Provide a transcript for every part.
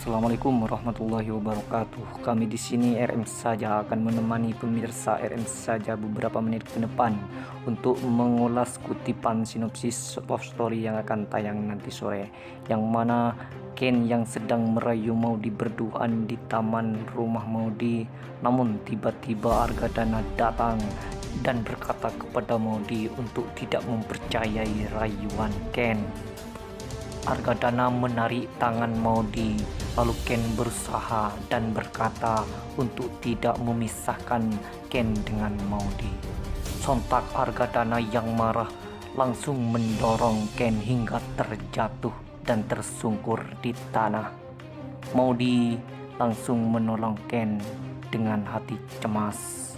Assalamualaikum warahmatullahi wabarakatuh. Kami di sini RM saja akan menemani pemirsa RM saja beberapa menit ke depan untuk mengulas kutipan sinopsis love story yang akan tayang nanti sore, yang mana Ken yang sedang merayu Maudy berduaan di taman rumah Maudy, namun tiba-tiba Argadana datang dan berkata kepada Maudy untuk tidak mempercayai rayuan Ken. Argadana menarik tangan Maudy, lalu Ken berusaha dan berkata untuk tidak memisahkan Ken dengan Maudy. Sontak Argadana yang marah langsung mendorong Ken hingga terjatuh dan tersungkur di tanah. Maudy langsung menolong Ken dengan hati cemas.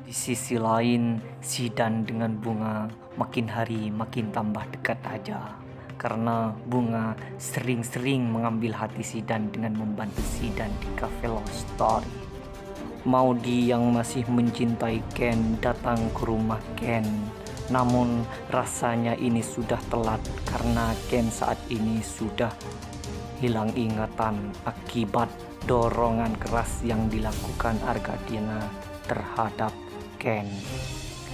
Di sisi lain, Zidan dengan Bunga makin hari makin tambah dekat aja, karena Bunga sering-sering mengambil hati Zidan dengan membantu Zidan di cafe love story. Maudy yang masih mencintai Ken datang ke rumah Ken, namun rasanya ini sudah telat karena Ken saat ini sudah hilang ingatan akibat dorongan keras yang dilakukan Argadana terhadap Ken.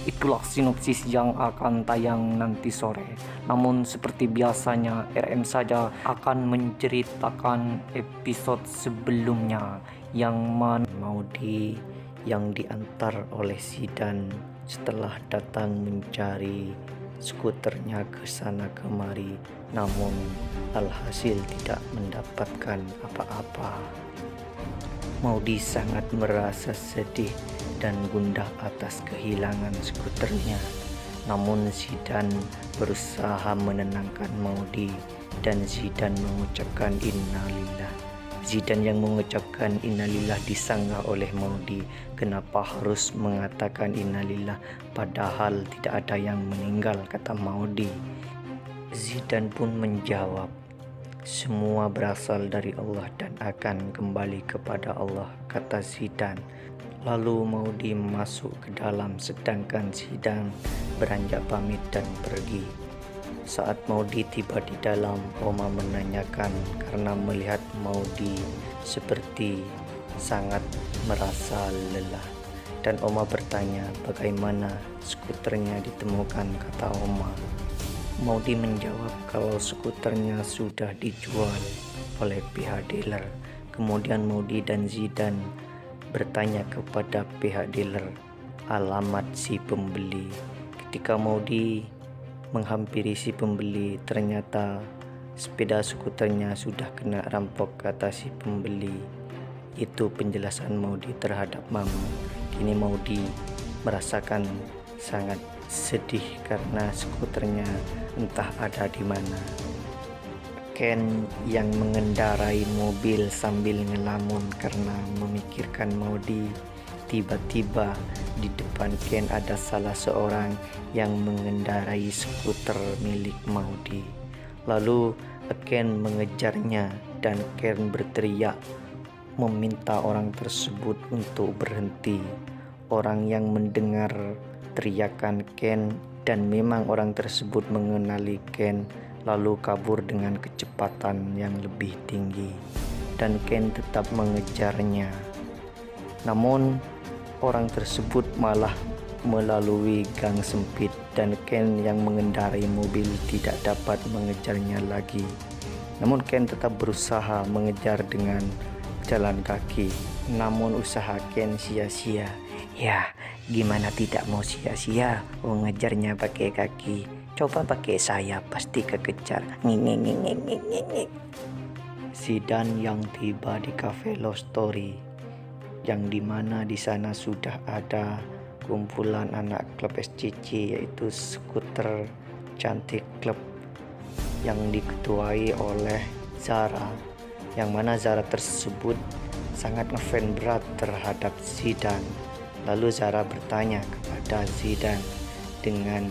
Itulah sinopsis yang akan tayang nanti sore. Namun seperti biasanya RM saja akan menceritakan episode sebelumnya, yang mana Maudy yang diantar oleh Zidan setelah datang mencari skuternya ke sana kemari, namun alhasil tidak mendapatkan apa-apa. Maudy sangat merasa sedih dan gundah atas kehilangan skuternya. Namun Zidan berusaha menenangkan Maudy dan Zidan mengucapkan innalillah. Zidan yang mengucapkan innalillah disanggah oleh Maudy. Kenapa harus mengatakan innalillah padahal tidak ada yang meninggal, kata Maudy. Zidan pun menjawab, semua berasal dari Allah dan akan kembali kepada Allah, kata Zidan. Lalu Maudy masuk ke dalam sedangkan Zidan beranjak pamit dan pergi. Saat Maudy tiba di dalam, Oma menanyakan karena melihat Maudy seperti sangat merasa lelah. Dan Oma bertanya bagaimana skuternya ditemukan, kata Oma. Maudy menjawab kalau skuternya sudah dijual oleh pihak dealer. Kemudian Maudy dan Zidan bertanya kepada pihak dealer alamat si pembeli. Ketika Maudy menghampiri si pembeli, ternyata sepeda skuternya sudah kena rampok, kata si pembeli. Itu penjelasan Maudy terhadap Mama. Kini Maudy merasakan sangat sedih karena skuternya entah ada di mana. Ken yang mengendarai mobil sambil ngelamun karena memikirkan Maudy. Tiba-tiba di depan Ken ada salah seorang yang mengendarai skuter milik Maudy. Lalu Ken mengejarnya dan Ken berteriak meminta orang tersebut untuk berhenti. Orang yang mendengar teriakan Ken dan memang orang tersebut mengenali Ken, lalu kabur dengan kecepatan yang lebih tinggi dan Ken tetap mengejarnya. Namun orang tersebut malah melalui gang sempit dan Ken yang mengendarai mobil tidak dapat mengejarnya lagi. Namun Ken tetap berusaha mengejar dengan jalan kaki. Namun usaha Ken sia-sia. Ya, gimana tidak mau sia-sia mengejarnya pakai kaki. Coba pakai sayap pasti kekejar. Nging. Zidan yang tiba di cafe love story, yang dimana di sana sudah ada kumpulan anak klub SCC, yaitu skuter cantik klub yang diketuai oleh Zara, yang mana Zara tersebut sangat ngefans berat terhadap Zidan. Lalu Zara bertanya kepada Zidan dengan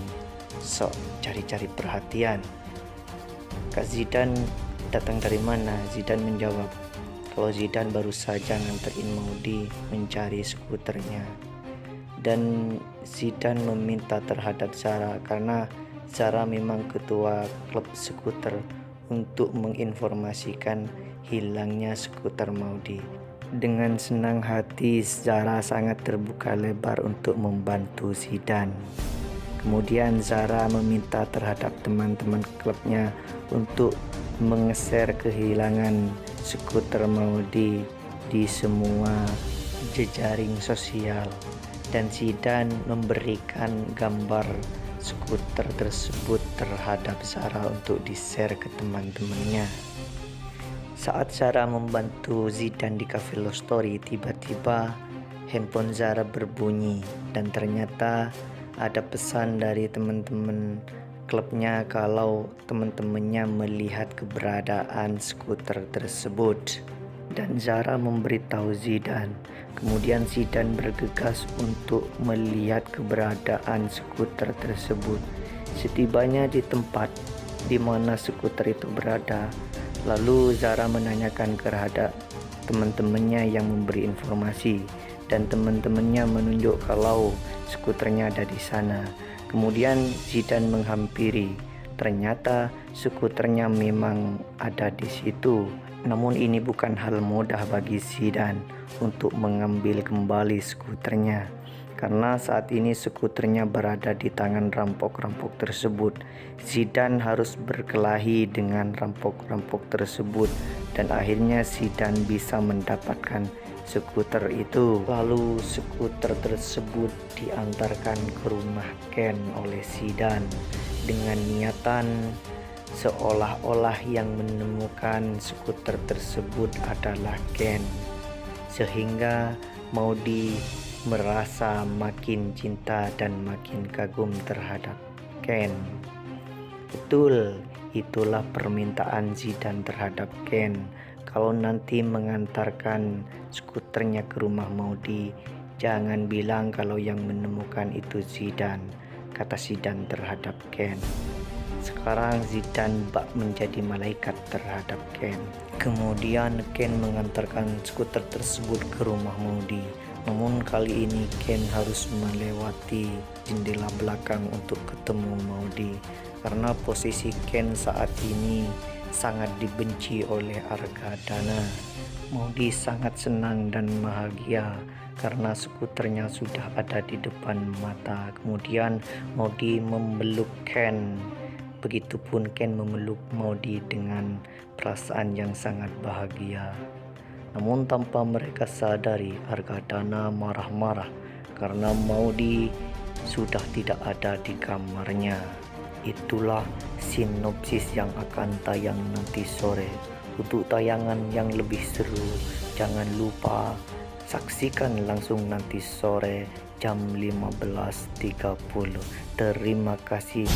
sok cari-cari perhatian, Kak Zidan datang dari mana? Zidan menjawab kalau Zidan baru saja nganterin Maudy mencari skuternya. Dan Zidan meminta terhadap Zara karena Zara memang ketua klub skuter untuk menginformasikan hilangnya skuter Maudy. Dengan senang hati, Zara sangat terbuka lebar untuk membantu Zidane. Kemudian Zara meminta terhadap teman-teman klubnya untuk mengeser kehilangan skuter Maudy di semua jejaring sosial, dan Zidane memberikan gambar skuter tersebut terhadap Zara untuk di-share ke teman-temannya. Saat Zara membantu Zidane di Cafe Love Story, tiba-tiba handphone Zara berbunyi dan ternyata ada pesan dari teman-teman klubnya kalau teman-temannya melihat keberadaan skuter tersebut. Dan Zara memberitahu Zidane. Kemudian Zidane bergegas untuk melihat keberadaan skuter tersebut. Setibanya di tempat di mana skuter itu berada, lalu Zara menanyakan terhadap teman-temannya yang memberi informasi, dan teman-temannya menunjuk kalau skuternya ada di sana. Kemudian Zidane menghampiri. Ternyata skuternya memang ada di situ. Namun ini bukan hal mudah bagi Zidane untuk mengambil kembali skuternya, karena saat ini skuternya berada di tangan rampok-rampok tersebut. Zidane harus berkelahi dengan rampok-rampok tersebut dan akhirnya Zidane bisa mendapatkan skuter itu. Lalu skuter tersebut diantarkan ke rumah Ken oleh Zidane dengan niatan seolah-olah yang menemukan skuter tersebut adalah Ken, sehingga Maudy merasa makin cinta dan makin kagum terhadap Ken. Betul, itulah permintaan Zidane terhadap Ken. Kalau nanti mengantarkan skuternya ke rumah Maudy, jangan bilang kalau yang menemukan itu Zidane, kata Zidane terhadap Ken. Sekarang Zidane bak menjadi malaikat terhadap Ken. Kemudian Ken mengantarkan skuter tersebut ke rumah Maudy. Namun kali ini Ken harus melewati jendela belakang untuk ketemu Maudy, karena posisi Ken saat ini sangat dibenci oleh Argadana. Maudy sangat senang dan bahagia karena skuternya sudah ada di depan mata. Kemudian Maudy memeluk Ken. Begitupun Ken memeluk Maudy dengan perasaan yang sangat bahagia. Namun tanpa mereka sadari, Argadana marah-marah karena Maudy sudah tidak ada di kamarnya. Itulah sinopsis yang akan tayang nanti sore. Untuk tayangan yang lebih seru, jangan lupa saksikan langsung nanti sore jam 15.30. Terima kasih.